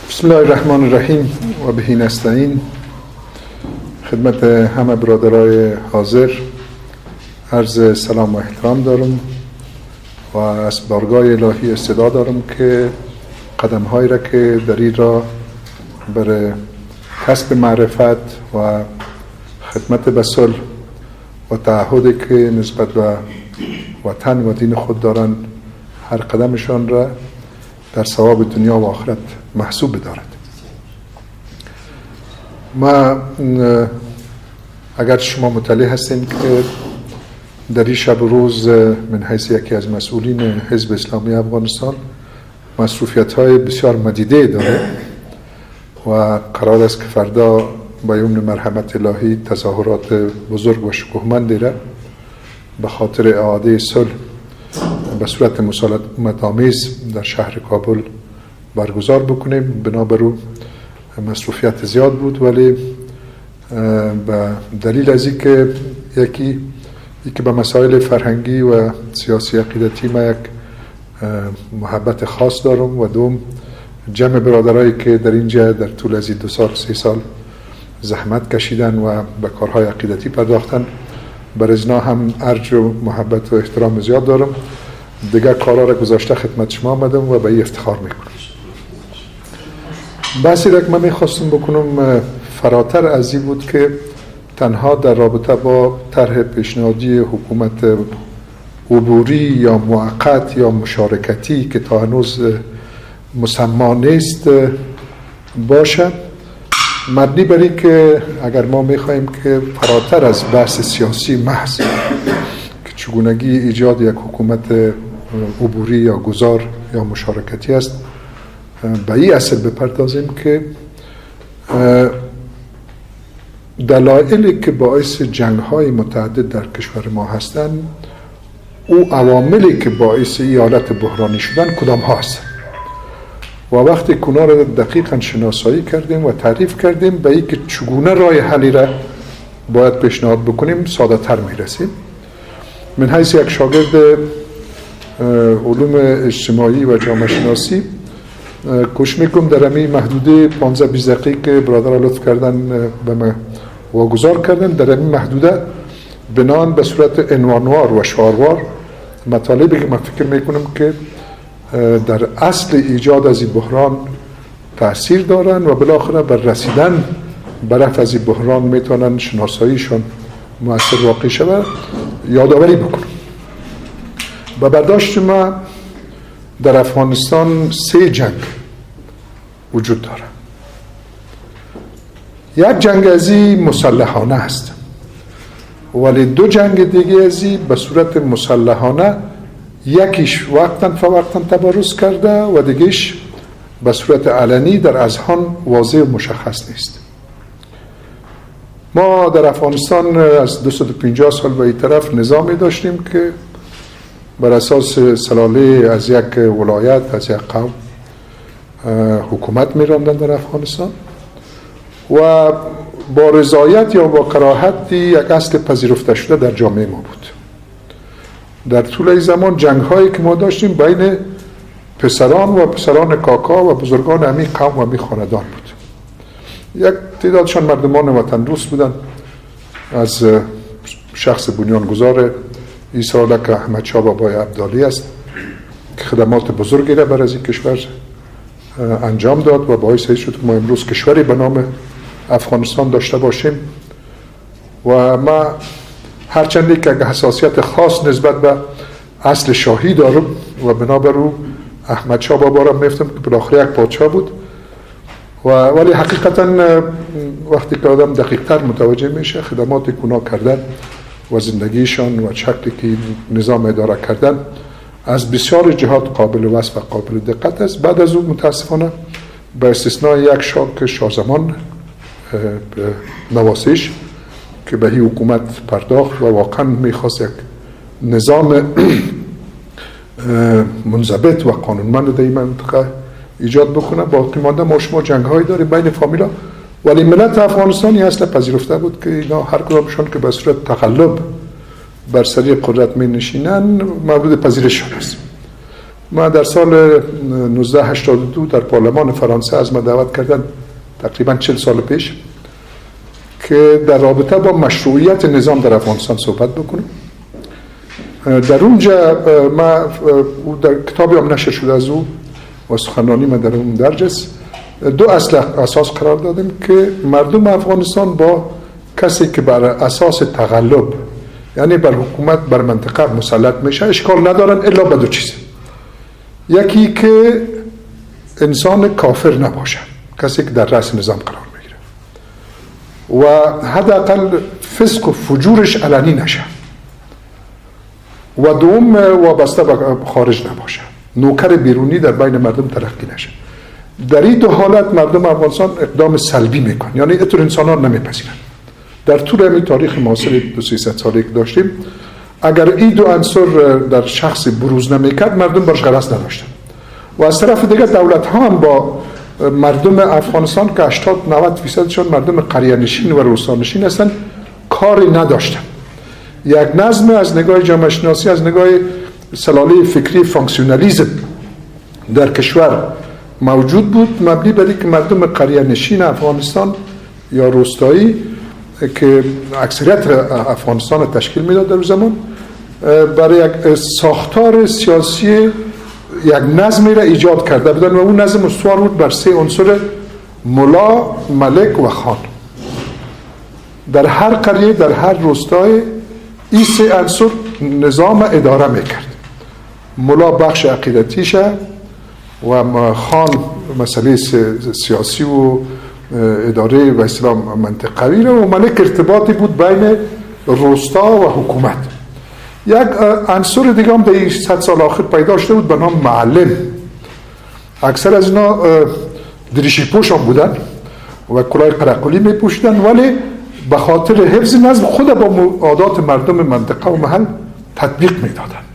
بسم الله الرحمن الرحیم و بهی نستعین. خدمت همه برادرای حاضر عرض سلام و احترام دارم و از بارگاه الهی استدعا دارم که قدم‌هایی را که در این راه برای کسب معرفت و خدمت به صلح و تعهدی که نسبت به وطن و دین خود دارند هر قدمشان را در ثواب دنیا و آخرت محسوب بدارد. ما اگر شما مطلع هستین که در این شب و روز من حیث یکی از مسئولین حزب اسلامی افغانستان مصروفیت‌های بسیار مدیده داره و قرار است که فردا با یمن مرحمت الهی تظاهرات بزرگ و شکوهمندی را به خاطر اعاده صلح به صورت مسالمت‌آمیز در شهر کابل برگزار بکنیم. بنابراین مصروفیت زیاد بود، ولی به دلیل از اینکه یکی به مسائل فرهنگی و سیاسی عقیدتی ما یک محبت خاص دارم و دوم جمع برادرایی که در اینجا در طول از 2 سال 3 سال زحمت کشیدن و به کارهای عقیدتی پرداختن، بر ازنا هم ارج و محبت و احترام زیاد دارم. دیگه کارا را گذاشته خدمت شما آمدم و به این افتخار میکنم. بحثی را که من میخواستم بکنم فراتر از این بود که تنها در رابطه با طرح پیشنهادی حکومت عبوری یا موقت یا مشارکتی که تا هنوز مسما نیست باشه، مبنی بر این که اگر ما میخواهیم که فراتر از بحث سیاسی محض که چگونگی ایجاد یک حکومت عبوری یا گذار یا مشارکتی است به این اصل بپردازیم که دلایلی که باعث جنگ‌های متعدد در کشور ما هستند، او عواملی که باعث این حالت بحرانی شدن کدام هاست و وقتی اونا را دقیقاً شناسایی کردیم و تعریف کردیم به این که چگونه راه حلی را باید پیشنهاد بکنیم ساده تر میرسیم. من حیث یک شاگرد علوم اجتماعی و جامعه شناسی کوشش میکنم در همین محدوده 15-20 دقیقه که برادر لطف کردن به من واگذار کردن، در همین محدوده بنان به صورت عنوانوار و شعاروار مطالبی که من فکر میکنم که در اصل ایجاد از این بحران تأثیر دارن و بالاخره بر رسیدن به رفع از این بحران میتونن شناساییشون مؤثر واقع شود یادآوری بکنم. به برداشت ما در افغانستان 3 جنگ وجود داره. یک جنگ از این مسلحانه است، ولی 2 جنگ دیگه از این به صورت مسلحانه یکیش وقتاً فوقتاً تبارز کرده و دیگهش به صورت علنی در اذهان واضح و مشخص نیست. ما در افغانستان از 250 سال به این طرف نظامی داشتیم که بر اساس سلاله از یک ولایت از یک قوم حکومت می‌راندن در افغانستان و با رضایت یا با کراهت یک اصل پذیرفته شده در جامعه ما بود. در طول این زمان جنگ هایی که ما داشتیم بین پسران و پسران کاکا و بزرگان همین قوم و همین خاندان بود. یک تعدادشان مردمان وطن دوست بودن، از شخص بنیانگذار این ساله که احمد شاه بابای عبدالی است که خدمات بزرگی را بر از این کشور انجام داد و باعث شد که ما امروز کشوری به نام افغانستان داشته باشیم. و ما هرچندی که حساسیت خاص نسبت به اصل شاهی دارم و بنابراین احمد شاه بابا را میفتم که بالاخره یک پادشاه بود، ولی حقیقتا وقتی که آدم دقیق تر متوجه میشه خدماتی که اونا کردن و زندگیشان و شکلی که نظام اداره کردن از بسیار جهات قابل وصف و قابل دقت است. بعد از اون متاسفانه به استثنای یک شاه که شاه زمان نواسیش که به این حکومت پرداخت و واقعا میخواست یک نظام منضبط و قانونمند در این منطقه ایجاد بکنه، باقی مانده ما شما جنگ هایی داریم بین فامیلا، ولی ملت افغانستانی اصلا پذیرفته بود که اینا هر کدامشون که به صورت تقلب بر سری قدرت می نشینن مورد پذیرش است. ما در سال 1982 در پارلمان فرانسه از ما دعوت کردن، تقریبا 40 سال پیش، که در رابطه با مشروعیت نظام در افغانستان صحبت بکنم. در اونجا ما در کتابی هم نشر شده از او و سخنرانی من در اون درج است، دو اصل اساس قرار دادیم که مردم افغانستان با کسی که بر اساس تغلب، یعنی بر حکومت بر منطقه مسلط میشه، اشکال ندارن الا به دو چیز. یکی که انسان کافر نباشه، کسی که در رأس نظام قرار میگیره و حداقل فسق و فجورش علنی نشه، و دوم وابسته به خارج نباشه، نوکر بیرونی در بین مردم تلقی نشه. در این دو حالت مردم افغانستان اقدام سلبی میکن، یعنی اینطور انسان ها نمیپذیرن. در طول همین تاریخ معاصر 200 سالی که داشتیم، اگر این دو عنصر در شخص بروز نمیکرد، مردم برش غرض نداشتن. و از طرف دیگه دولت ها هم با مردم افغانستان که 80-90% مردم قریه نشین و روستا نشین هستن کاری نداشتن. یک نظم از نگاه جامعه شناسی، از نگاه سلاله فکری فانکسیونالیسم در کشور موجود بود، مبنی بر اینکه مردم قریه نشین افغانستان یا روستایی که اکثریت افغانستان تشکیل میداد در زمان، برای یک ساختار سیاسی یک نظمی را ایجاد کرده بودن و اون نظم استوار بود بر 3 عنصر: ملا، ملک و خان. در هر قریه، در هر روستای این 3 عنصر نظام اداره میکرد. ملا بخش عقیدتیشه و خان مسئله سیاسی و اداره و اسلام منطقوی را، و ملک ارتباطی بود بین روستا و حکومت. یک عنصر دیگه هم در 100 سال آخر پیدا شده بود به نام معلم. اکثر از اینا دریشی پوش هم بودن و کلاه قرقلی می پوشیدن، ولی به خاطر حفظ نظم خود با عادات مردم منطقه و محل تطبیق می دادن.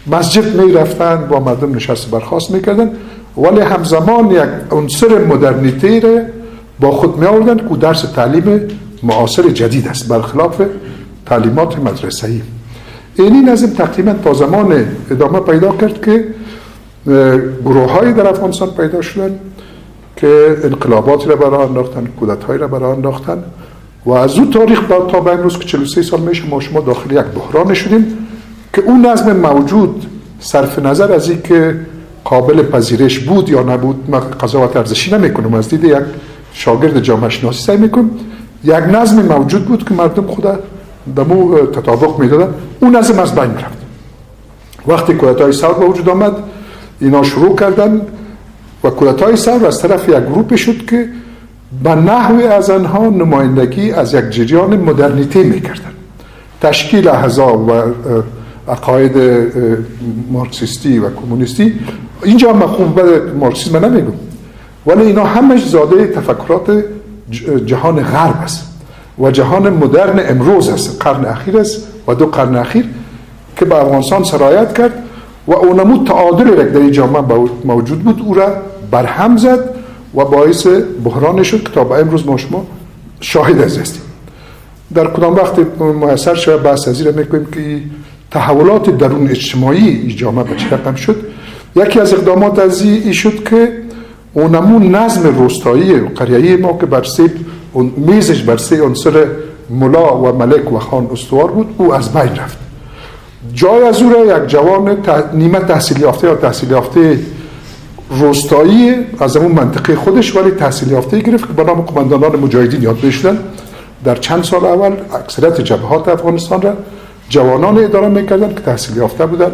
مسجد می رفتن، با مردم نشست برخاست می کردن، ولی همزمان یک عنصر مدرنیته را با خود می آوردن که درس تعلیم معاصر جدید است، برخلاف تعلیمات مدرسه‌ای. اینی نظم تقریبا تا زمان ادامه پیدا کرد که گروه‌هایی در افغانستان پیدا شدن که انقلاباتی را برای انداختن، کودتاهایی را برای انداختن، و از اون تاریخ تا به امروز که 43 سال میشه ما شما داخل یک بحران شدیم که اون نظم موجود صرف نظر از این که قابل پذیرش بود یا نبود، من قضاوت ارزشی نمیکنم، از دید یک شاگرد جامعه شناسی سعی میکنم، یک نظم موجود بود که مردم خدا دمو تطابق میدادن، اون نظم از بین رفت. وقتی کودتای ثور به وجود آمد، اینا شروع کردن و کودتای ثور از طرف یک گروه شد که به نحوی از آنها نمایندگی از یک جریان مدرنیته میکردن، تشکیل احزاب و عقاید مارکسیستی و کمونیستی. اینجا مفهوم به مارکسیسم نمیگم، ولی اینا همش زاده تفکرات جهان غرب است و جهان مدرن امروز است، قرن اخیر است و 2 قرن اخیر که به افغانستان سرایت کرد و اونمود تعادل را در این جامعه موجود بود او را برهم زد و باعث بحران شد که تا به امروز ما شما شاهد از هستیم. در کدام وقت میسر شود بحث از این را میکنیم که تحولات درون اجتماعی این جامعه به چه رقم شد. یکی از اقدامات از این شد که اونمون نظم روستایی و قریه‌ای ما که بر میزش بر 3 عنصر ملا و ملک و خان استوار بود، او از بین رفت. جای از او را یک جوان نیمه تحصیل یافته یا تحصیل یافته روستایی از اون منطقه خودش ولی تحصیل یافته گرفت که به نام قماندانان مجاهدین یاد بشدن. در چند سال اول اکثریت جبهات افغانستان را جوانان اداره میکردن که تحصیل یافته بودن،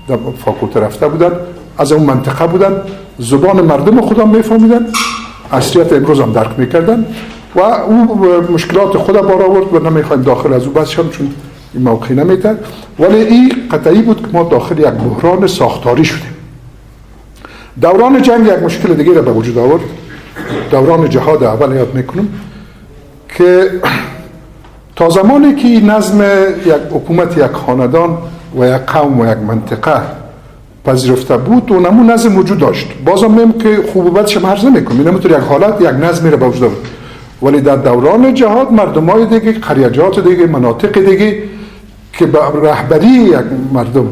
در فاکولته رفته بودن، از اون منطقه بودن، زبان مردم خودم میفهمیدن، عصریت امروز هم درک میکردن و او مشکلات خود بار آورد و نمیخوایم داخل از او بحثم چون این موقعی نمیتر. ولی این قطعی بود که ما داخل یک بحران ساختاری شدیم. دوران جنگ یک مشکل دیگه را به وجود آورد. دوران جهاد اول یاد میکنم که تا زمانی که نظم یک حکومت یک خاندان و یک قوم و یک منطقه پذیرفته بود و نمون نظم وجود داشت، بازم میم که خوب و بدش هم عرض نمیکنم، نمیتون یک حالت یک نظمی را به وجود آورد. ولی در دوران جهاد مردمای دیگه، قریجات دیگه، مناطق دیگه که به رهبری یک مردم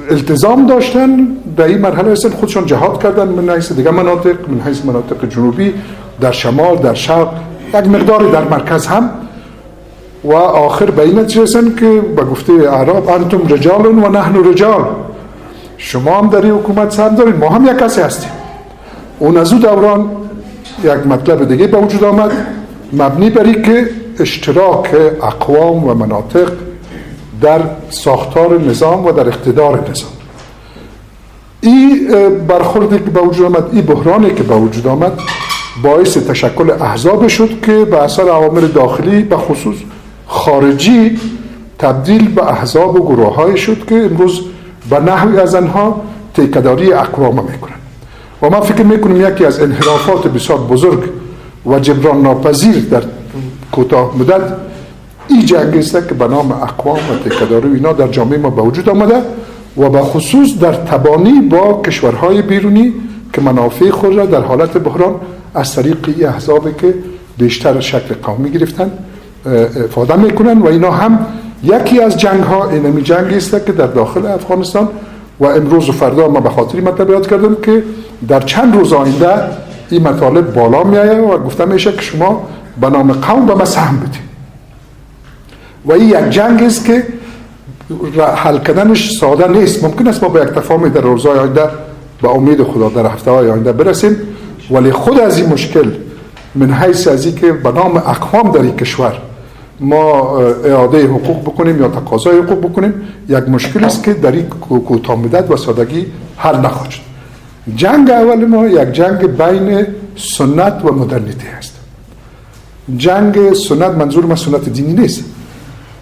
التزام داشتن در این مرحله رسیدن، خودشان جهاد کردن من حیث دیگه مناطق، من حیث مناطق جنوبی، در شمال، در شرق، یک مقداری در مرکز هم، و آخر به این نتیجه رسیدن که به گفته اعراب انتم رجال و نحن رجال، شما هم در این حکومت سهم دارید، ما هم یک کسی هستیم. اون از اون دوران یک مطلب دیگه به وجود آمد مبنی بر این که اشتراک اقوام و مناطق در ساختار نظام و در اقتدار نظام. این برخوردی که به وجود آمد، این بحرانی که به وجود آمد باعث تشکل احزاب شد که به اثر عوامل داخلی به خصوص خارجی تبدیل به احزاب و گروه‌های شد که امروز به نحوی از آنها تکیه‌داری اقوام میکنن. و من فکر میکنم یکی از انحرافات بسیار بزرگ و جبران ناپذیر در کوتاه مدت این جنگ است که به نام اقوام و تکیه‌داری اینا در جامعه ما به وجود آمده و به خصوص در تبانی با کشورهای بیرونی که منافع خود را در حالت بحران از طریق این احزابی که بیشتر شکل قومی گرفتن افاده میکنن. و اینا هم یکی از جنگ ها اینمی جنگی است که در داخل افغانستان و امروز و فردا ما به خاطر مطلب یاد کردم که در چند روز آینده این مطالب بالا میآید و گفته میشه که شما به نام قوم به ما سهم بدید. و این یک جنگ است که حل کردنش ساده نیست. ممکن است ما به یک تفاهمی در روزهای آینده به امید خدا در هفته‌های آینده برسیم، ولی خود از این مشکل من حیث از این که به نام اقوام در این کشور ما اعاده حقوق بکنیم یا تقاضای حقوق بکنیم، یک مشکل است که در این کوتاه مدت و سادگی حل نخواهد شد. جنگ اول ما یک جنگ بین سنت و مدرنیته است. جنگ سنت منظور ما سنت دینی نیست،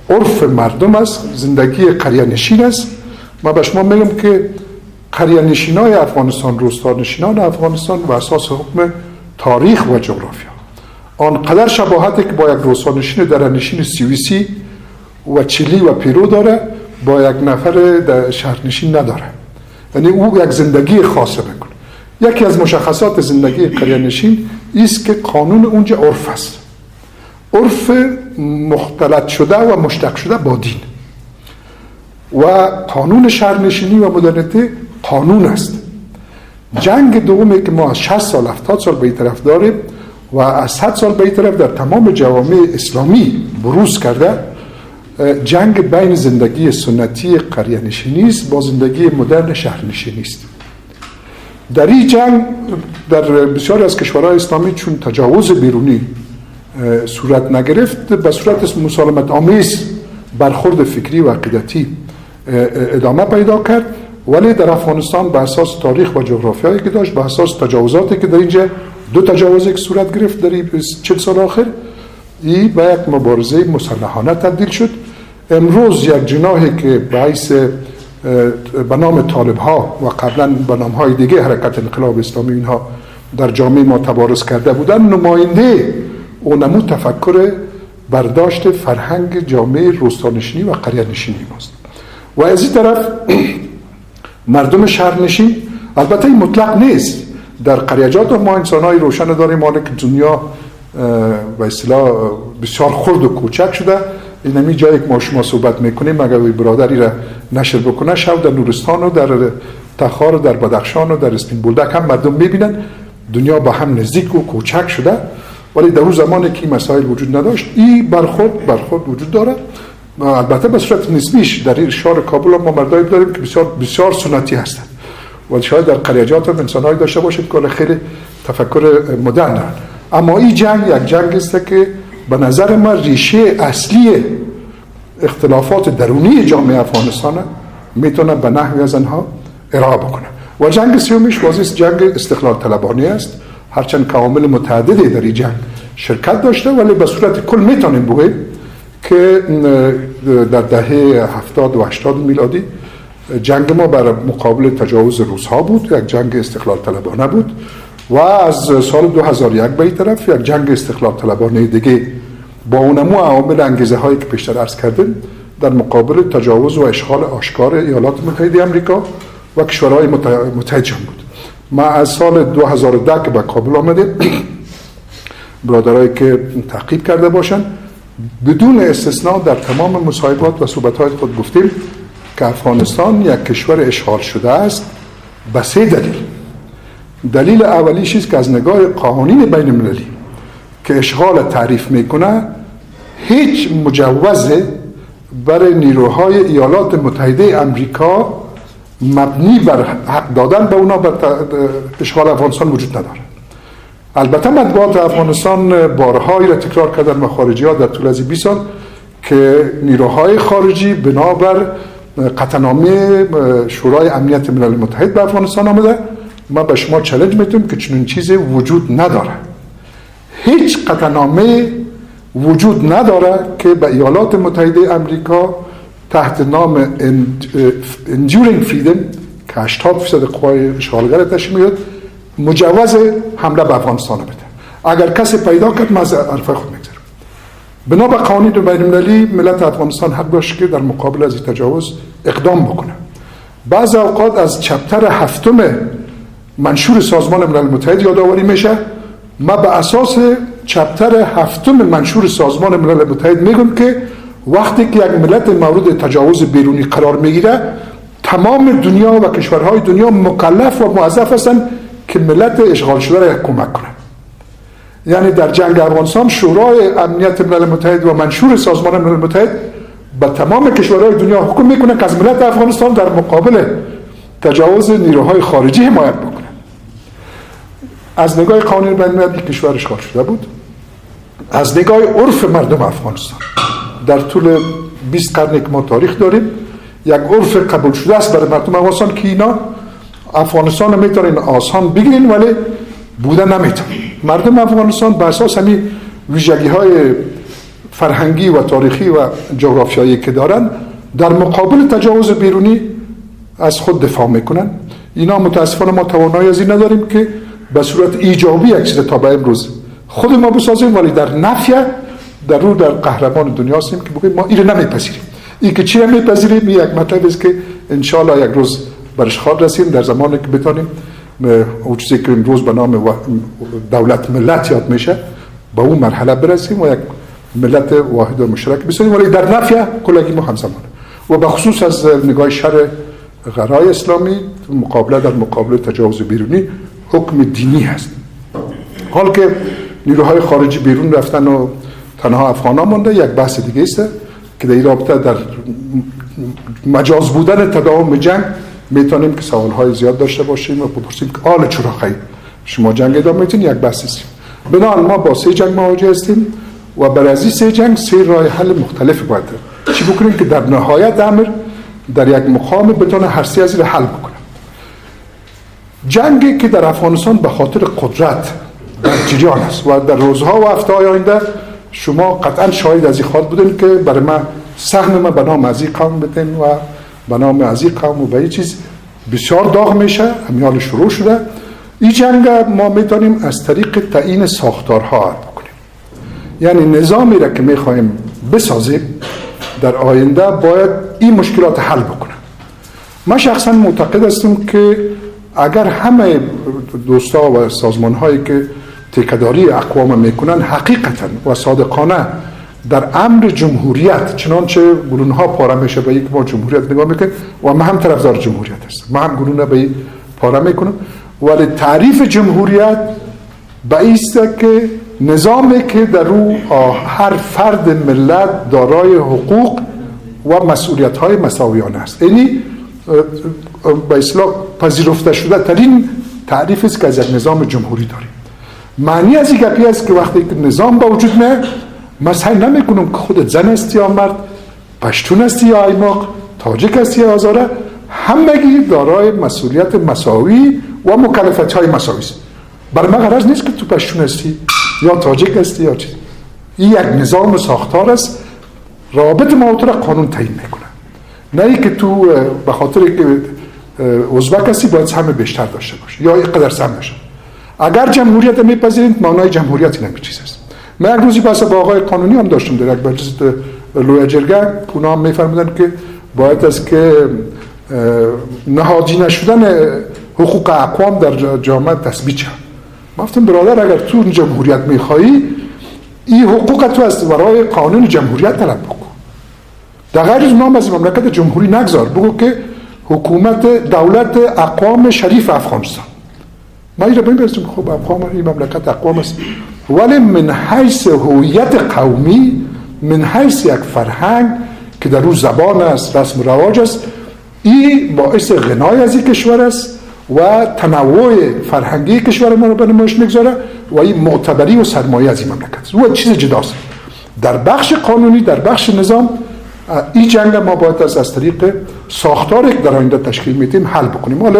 عرف مردم است، زندگی قریه نشین است. ما به شما میگم که قریه نشینای افغانستان، روستانشینان افغانستان و اساس حکم تاریخ و جغرافیا آنقدر شباهتی که با یک روستانشین درنشین سوئیسی و چیلی و پیرو داره با یک نفر در شهرنشین نداره. یعنی او یک زندگی خاصه میکنه. یکی از مشخصات زندگی قریه نشین است که قانون اونجا عرف است، عرف مختلط شده و مشتق شده با دین. و قانون شهرنشینی و مدرنیته قانون است. جنگ دومی که ما از 60 سال 70 سال به این طرف داریم و از 100 سال به این طرف در تمام جوامع اسلامی بروز کرده، جنگ بین زندگی سنتی قریه نشینی است با زندگی مدرن شهرنشینی است. در این جنگ در بسیاری از کشورهای اسلامی چون تجاوز بیرونی صورت نگرفت، به صورت مسالمت آمیز برخورد فکری و عقیدتی ادامه پیدا کرد، ولی در افغانستان به اساس تاریخ و جغرافیایی که داشت، به اساس تجاوزاتی که در اینجا دو تجاوزی که صورت گرفت در 40 سال آخر، این به یک مبارزه مسلحانه تبدیل شد. امروز یک جناحی که به حیث به نام طالب ها و قبلا به نام های دیگه حرکت انقلاب اسلامی اینها در جامعه ما تبارز کرده بودن، نماینده اونمو تفکر برداشت فرهنگ جامعه روستانشینی و قریه نشینی ماست. و از این طرف مردم شهرنشین، البته این مطلق نیست، در قریجات ما انسان‌های روشن داریم، حالا که دنیا به اصطلاح بسیار خرد و کوچک شده. این همی جایی که ما شما صحبت میکنیم اگر برادری را نشر بکنه، شب در نورستان و در تخار و در بدخشان و در اسپین بولدک هم مردم میبینن دنیا با هم نزدیک و کوچک شده. ولی در اون زمانی که این مسائل وجود نداشت، این برخورد وجود داره. البته به صورت نسبیش در این شهر کابل ما مردایی داریم که بسیار سنتی هستند، و شاید در قریجات هم انسان‌هایی داشته باشید که خیلی تفکر مدرن دارن. اما این جنگ یک جنگ است که به نظر من ریشه اصلی اختلافات درونی جامعه افغانستان میتونه به نحوی از آنها ارائه بکنه. و جنگ سومیش بازی جنگ استقلال طلبانه است، هرچند که عوامل متعددی در این جنگ شرکت داشته، ولی به صورت کل میتونیم بگوییم که در دهه 70 و 80 میلادی جنگ ما بر مقابل تجاوز روس‌ها بود، یک جنگ استقلال طلبانه بود. و از سال 2001 به این طرف یک جنگ استقلال طلبانه دیگه با اونمو عوامل انگیزه هایی که پیشتر عرض کردیم در مقابل تجاوز و اشغال آشکار ایالات متحده آمریکا و کشورهای متحد بود. ما از سال 2010 که به کابل آمدیم، برادرایی که تعقیب کرده باشن، بدون استثناء در تمام مصاحبات و صحبت‌های خود گفتیم که افغانستان یک کشور اشغال شده است به 3 دلیل. دلیل اولیش است که از نگاه قوانین بین المللی که اشغال تعریف میکنه هیچ مجوز برای نیروهای ایالات متحده امریکا مبنی بر حق دادن به اونا بر اشغال افغانستان وجود نداره. البته مطبوعات افغانستان بارها را تکرار کردن و خارجی ها در طول از 20 سال که نیروهای خارجی بنابر قطعنامه شورای امنیت ملل متحد به افغانستان آمده. ما به شما چالش میتونم که چنین چیزی وجود نداره. هیچ قطعنامه وجود نداره که به ایالات متحده امریکا تحت نام Enduring Freedom که 80% قوای اشغالگر تشکیل میداد مجوز حمله به افغانستان بده. اگر کسی پیدا کرد من از حرف خود میگذارم. بنا به قوانین بین المللی ملت افغانستان حق داشت که در مقابل از این تجاوز اقدام بکنه. بعض اوقات از چپتر 7 منشور سازمان ملل متحد یادآوری میشه. ما به اساس چپتر 7 منشور سازمان ملل متحد میگم که وقتی که یک ملت مورد تجاوز بیرونی قرار میگیره تمام دنیا و کشورهای دنیا مکلف و موظف هستند که ملت اشغال شده را کمک کنند. یعنی در جنگ افغانستان شورای امنیت ملل متحد و منشور سازمان ملل متحد به تمام کشورهای دنیا حکم میکنه که از ملت افغانستان در مقابل تجاوز نیروهای خارجی حمایت بکنه. از نگاه قانون بین المللی کشور اشغال شده بود. از نگاه عرف مردم افغانستان در طول 20 قرن که ما تاریخ داریم یک عرف قبول شده است برای مردم افغانستان که اینا افغانستان رو میتونن آسان بگیرین ولی بودن نمیتونن. مردم افغانستان بر اساس همین ویژگی های فرهنگی و تاریخی و جغرافیایی که دارن در مقابل تجاوز بیرونی از خود دفاع میکنن. اینا متاسفانه ما توانایی از این نداریم که به صورت ایجابی یک چیز تا به امروز خود ما بسازیم ولی در نفیه در قهرمان دنیا هستیم که بگیم ما این رو نمیپذیریم. این که چی نمیپذیریم این یک مطلب است که انشالله یک روز برش خواهد رسیم در زمانی که بتانیم اون چیزی که امروز به نام دولت ملت یاد میشه به اون مرحله برسیم و یک ملت واحد و مشترک بسازیم ولی در نفیه کلگی ما همزمان و به خصوص از نگاه شرع غرای اسلامی مقابله در مقابل تجاوز بیرونی حکم دینی هست. حال که نیروهای خارجی بیرون رفتن و تنها افغان ها مونده یک بحث دیگه است که در این رابطه در مجاز بودن تداوم جنگ میتونیم که سوال های زیاد داشته باشیم و بپرسیم که آل چرا خیلی شما جنگ ادامه میتین یک بحث است. بنابراین ما با 3 جنگ مواجه هستیم و برای از این 3 جنگ 3 راه حل مختلف باید چی بکنیم که در نهایت امر در یک مقام بتونه هر 3 از این حل بکنه. جنگی که در افغانستان به خاطر قدرت در جریان است و در روزها و هفته‌های آینده شما قطعا شاهد از این خواهد بودین که برای ما سهم ما به نام از این قوم بدین و به نام از این قوم و به این چیز بسیار داغ میشه. همیال شروع شده. این جنگ ما میتونیم از طریق تعیین ساختارها حل بکنیم. یعنی نظامی را که میخوایم بسازیم در آینده باید این مشکلات حل بکنه. من شخصا معتقد هستم که اگر همه دوستا و سازمان هایی که تکداری اقوام میکنن حقیقتا و صادقانه در امر جمهوریت چنانچه گلون ها پاره میشه به یک ما جمهوریت نگاه میکنیم و من هم طرفدار جمهوریت هستم. من هم گلونه به پاره میکنم ولی تعریف جمهوریت به ایسته که نظامی که در رو هر فرد ملت دارای حقوق و مسئولیت های مساویانه است. یعنی به اصطلاح پذیرفته شده ترین تعریف است که از یک نظام جمهوری داریم. معنی از این گپی است که وقتی که نظام با وجود میاد من سعی نمیکنم که خودت زن است یا مرد، پشتون است یا ایماق، تاجیک است یا هزاره، همگی دارای مسئولیت مساوی و مکلفیت های مساوی است. برای من غرض نیست که تو پشتون هستی یا تاجیک هستی یا چیز. این یک نظام ساختار است. رابط موتور قانون تعیین میکنه. نه ای که تو به خاطر که ازبک هستی باید سهم بیشتر داشته باشه یا اینقدر سهم داشته. اگر جمهوریت میپذیرید معنای جمهوریت این چیز است. من یک روزی بحث با آقای قانونی هم داشتم در یک مجلس لوی جرگه. اونا هم میفرمودن که باید است که نهادی نشدن حقوق اقوام در جامعه تثبیت شود. گفتم برادر اگر تو جمهوریت میخوایی این حقوق تو از ورای قانون جمهوریت طلب بکن. در غیر از نام از مملکت جمهوری نگذار، بگو که حکومت دولت اقوام شریف افغانستان. ما این رو ببینیم خب اقوام این مملکت اقوام است، ولی من حیث هویت قومی، من حیث یک فرهنگ که در اون زبان است، رسم و رواج است، این باعث غنای از این کشور است و تنوع فرهنگی کشور ما رو به نمایش میگذاره و این معتبری و سرمایه از این مملکت است. او چیز جداست. در بخش قانونی، در بخش نظام، این جنگ ما باید از طریق ساختاری که در آینده تشکیل میدیم حل بکنیم. ولی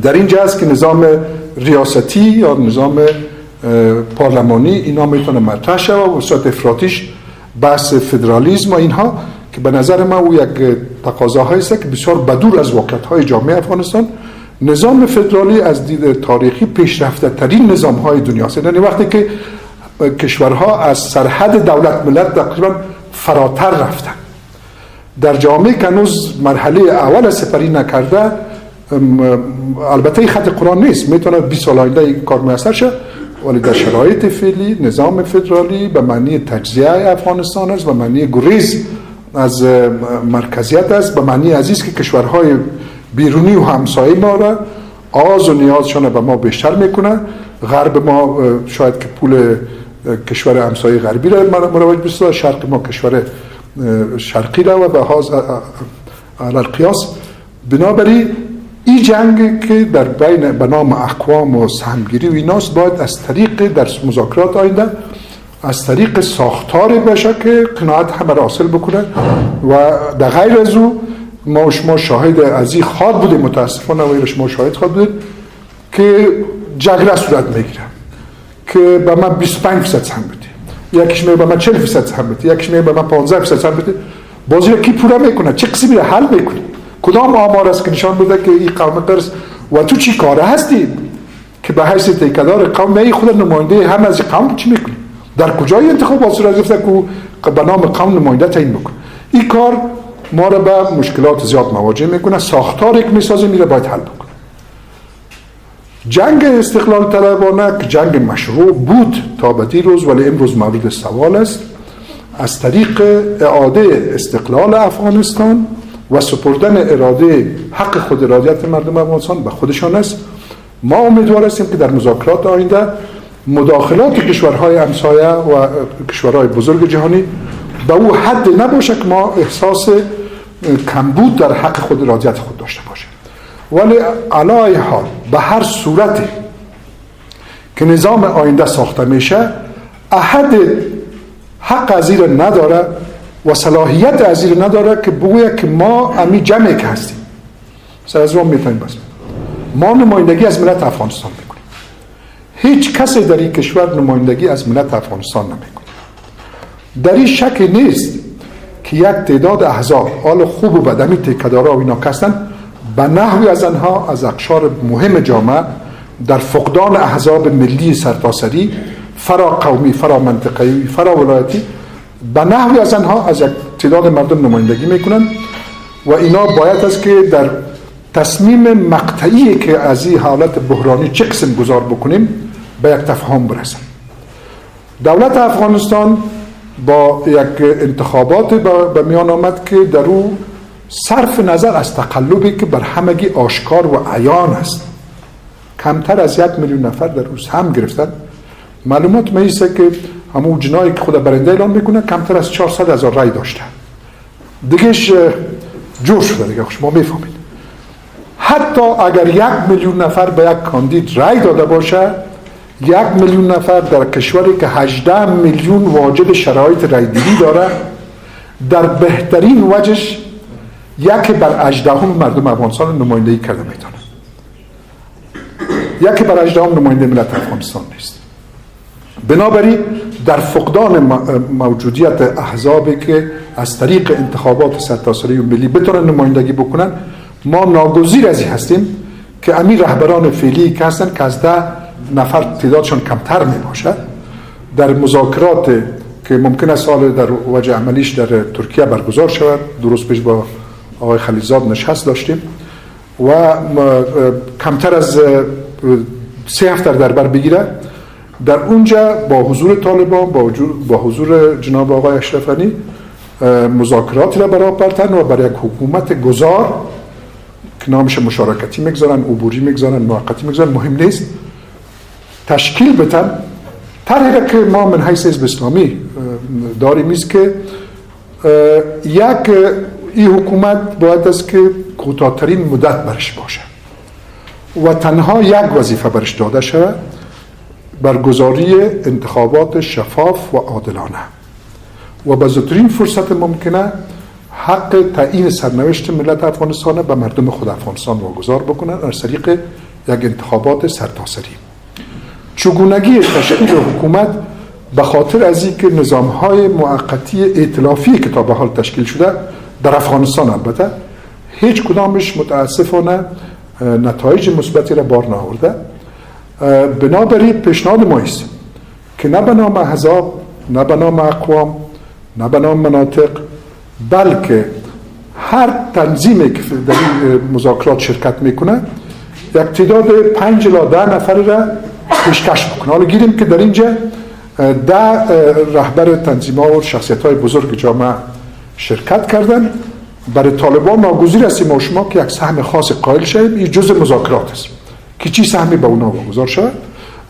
در اینجا است که نظام ریاستی یا نظام پارلمانی اینا میتونه مطرح شود و صورت افراطیش بحث فدرالیسم و اینها که به نظر من او یک تقاضاهایی است که بسیار بدور از واقعیت‌های جامعه افغانستان. نظام فدرالی از دید تاریخی پیشرفته ترین نظام‌های دنیاست. یعنی وقتی که کشورها از سرحد دولت ملت تقریبا فراتر رفتن، در جامعه که هنوز مرحله اول سپری نکرده، البته این خط قرآن نیست، میتونه 20 سال آینده این کار میسر شه، ولی در شرایط فعلی نظام فدرالی به معنی تجزیه افغانستان است، به معنی گریز از مرکزیت است، به معنی عزیز که کشورهای بیرونی و همسایه ما را آز و نیازشان به ما بیشتر میکنه. غرب ما شاید که پول کشور همسایه غربی را مروج بسازه، شرق ما کشور شرقی را و به هاز القیاس. بنابراین این جنگ که در بین به نام اقوام و سهمگیری و ایناست باید از طریق در مذاکرات آینده از طریق ساختاری بشه که قناعت همه را حاصل بکنه و در غیر از او ما شما شاهد از این خواد بودیم، متاسفانه و شما شاهد خواد بودیم که جنگ صورت میگیره که به من 25% سهم بده، یکیش میگه به من 40% سهم بده، یکیش میگه به من 15% سهم بده. بازی را کی پورا میکنه؟ چه قسمی را حل میکنه؟ کدام آمار است که نشان بده که این قوم قرص و تو چی کاره هستی که به حیث تیکدار قوم نه خود نماینده هم از قوم چی میکنی؟ در کجای انتخابات صورت گرفته که به نام قوم نماینده تعیین بکنه؟ این کار ما را به مشکلات زیاد مواجه میکنه. ساختاری که میسازه میره باید حل بکنه. جنگ استقلال طلبانه که جنگ مشروع بود تا به دیروز ولی امروز مورد سوال است، از طریق اعاده استقلال افغانستان و سپردن اراده حق خود ارادیت مردم افغانستان به خودشان است. ما امیدوار هستیم که در مذاکرات آینده مداخلات کشورهای همسایه و کشورهای بزرگ جهانی به او حد نباشه که ما احساس کمبود در حق خود ارادیت خود داشته باشیم. ولی علی حال به هر صورتی که نظام آینده ساخته میشه احد حق از این نداره و صلاحیت از این نداره که بگوید که ما امی جمعی که هستیم سر از روم میتونیم بس ما نمایندگی از ملت افغانستان میکنیم. هیچ کسی در این کشور نمایندگی از ملت افغانستان نمیکنه. در این شک نیست که یک تعداد احزاب حال خوب و بد امی تکدارا و اینا کستن به نحوی از آنها از اقشار مهم جامعه در فقدان احزاب ملی سرتاسری فرا قومی، فرا منطقه‌ای، فرا ولایتی به نحوی از آنها از یک تعداد مردم نمایندگی میکنن و اینا باید است که در تصمیم مقطعی که از این حالت بحرانی چه قسم گذار بکنیم به یک تفاهم برسن. دولت افغانستان با یک انتخابات به میان آمد که در او صرف نظر از تقلبی که بر همگی آشکار و عیان است کمتر از 1 میلیون نفر در روز هم گرفتن. معلومات میسه که همون جنایی که خود برنده اعلان میکنه کمتر از 400,000 رای داشته. دیگهش جور شده دیگه، شما میفهمید. حتی اگر 1 میلیون نفر به یک کاندید رای داده باشه، 1 میلیون نفر در کشوری که 18 میلیون واجد شرایط رایگیری داره، در بهترین وجهش 1/18 مردم افغانستان نمایندگی کرده میتونه. 1/18 نماینده ملت افغانستان نیست. بنابراین در فقدان موجودیت احزابی که از طریق انتخابات سرتاسری و ملی بتونن نمایندگی بکنن، ما ناگزیر از این هستیم که امیر رهبران فعلی که هستن که از 10 نفر تعدادشان کمتر می باشد در مذاکرات که ممکن است سال در وجه عملیش در ترکیه برگزار شود. درست پیش با آقای خلیلزاد نشست داشتیم و کمتر از 3 هفته در بر بگیره. در اونجا با حضور طالبان، با حضور جناب آقای اشرف غنی مذاکراتی را برای بردن و برای یک حکومت گذار که نامش مشارکتی میگذارن، عبوری میگذارن، موقتی میگذارن، مهم نیست، تشکیل بدن. طرحی که ما من حیث حزب اسلامی داریم است که یک این حکومت باید است که کوتاه‌ترین مدت برش باشه و تنها یک وظیفه برش داده شود، برگزاری انتخابات شفاف و عادلانه و به زودترین فرصت ممکنه حق تعیین سرنوشت ملت افغانستان به مردم خود افغانستان واگذار بکنن از طریق یک انتخابات سرتاسری. چگونگی تشکیل حکومت به خاطر از اینکه نظام‌های موقتی ائتلافی که تا به حال تشکیل شده در افغانستان البته هیچ کدامش متاسفانه نتایج مثبتی را بار نآورده. بنابراین پیشنهاد ما است که نه به نام احزاب، نه به نام اقوام، نه به نام مناطق، بلکه هر تنظیمی که در این مذاکرات شرکت میکنه یک تعداد 5 الی 10 نفر را پیشکش بکنه. حالا گیریم که در اینجا 10 رهبر تنظیم‌ها و شخصیت‌های بزرگ جامعه شرکت کردن. برای طالبان ناگزیر است ما شما که یک سهم خاص قائل شویم، این جزء مذاکرات است که چی سهمی به اونا واگذار شود،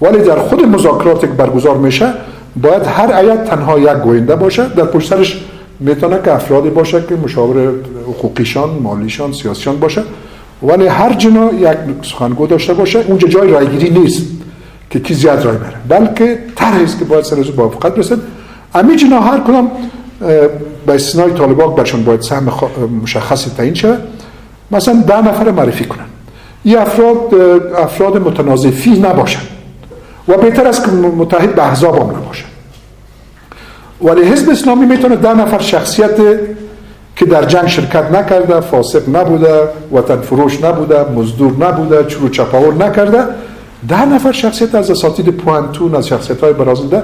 ولی در خود مذاکرات که برگزار میشه باید هر ایت تنها یک گوینده باشه، در پشت سرش میتونه که افرادی باشه که مشاور حقوقیشان، مالیشان، سیاسیان باشه، ولی هر جنا یک سخنگو داشته باشه. اونجا جای رایگیری نیست که کی زیاد رای بره، بلکه طرحی است که باید سر از موافقت برسد. امی جنا هر کدام به استثنای طالبان برشون باید سهم مشخصی تعیین شود. مثلا 10 نفر معرفی کنن، این افراد متنازع فیه نباشن و بهتر است که متحد به احزاب هم نباشن. ولی حزب اسلامی میتونه 10 نفر شخصیت که در جنگ شرکت نکرده، فاسق نبوده، وطن فروش نبوده، مزدور نبوده، چرو چپاول نکرده، 10 نفر شخصیت از اساتید پوانتون، از شخصیت‌های برازنده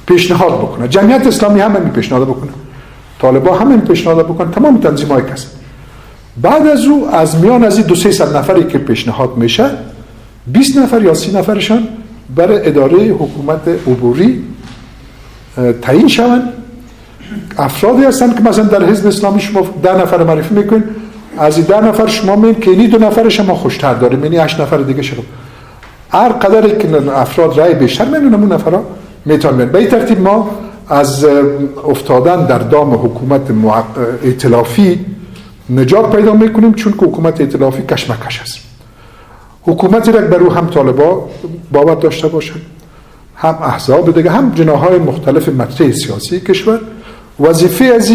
پیشنهاد بکنه. جمعیت اسلامی هم این پیشنهاد بکنه، طالبان هم این پیشنهاد بکنه، تمام تنظیم‌های کس. بعد از او از میان از این 200-300 نفری که پیشنهاد میشه 20 نفر یا 30 نفرشان برای اداره حکومت عبوری تعیین شوند. افرادی هستند که مثلا در حزب اسلامی شما 10 نفر معرفی میکنین، از این 10 نفر شما میگین که اینی 2 نفرش ما خوشتر داریم، یعنی 8 نفر دیگه شروع. هر قدری که افراد رای بیشتر میدونن اون نفرها میتونن. به این ترتیب ما از افتادن در دام حکومت ائتلافی نجات پیدا میکنیم، چون که حکومت ائتلافی کشمکش است. حکومتی را برو هم طالبان باور داشته باشن، هم احزاب دیگه، هم جناح‌های مختلف مطرح سیاسی کشور. وظیفه از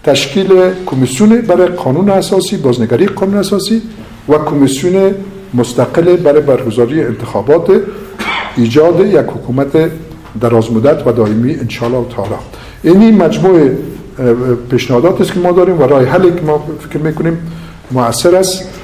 تشکیل کمیسیون برای قانون اساسی، بازنگری قانون اساسی و کمیسیون مستقل برای برگزاری انتخابات، ایجاد یک حکومت درازمدت و دائمی ان شاء الله تعالی. این مجموعه پیشنهادات است که ما داریم و راه حلی که ما فکر میکنیم مؤثر است.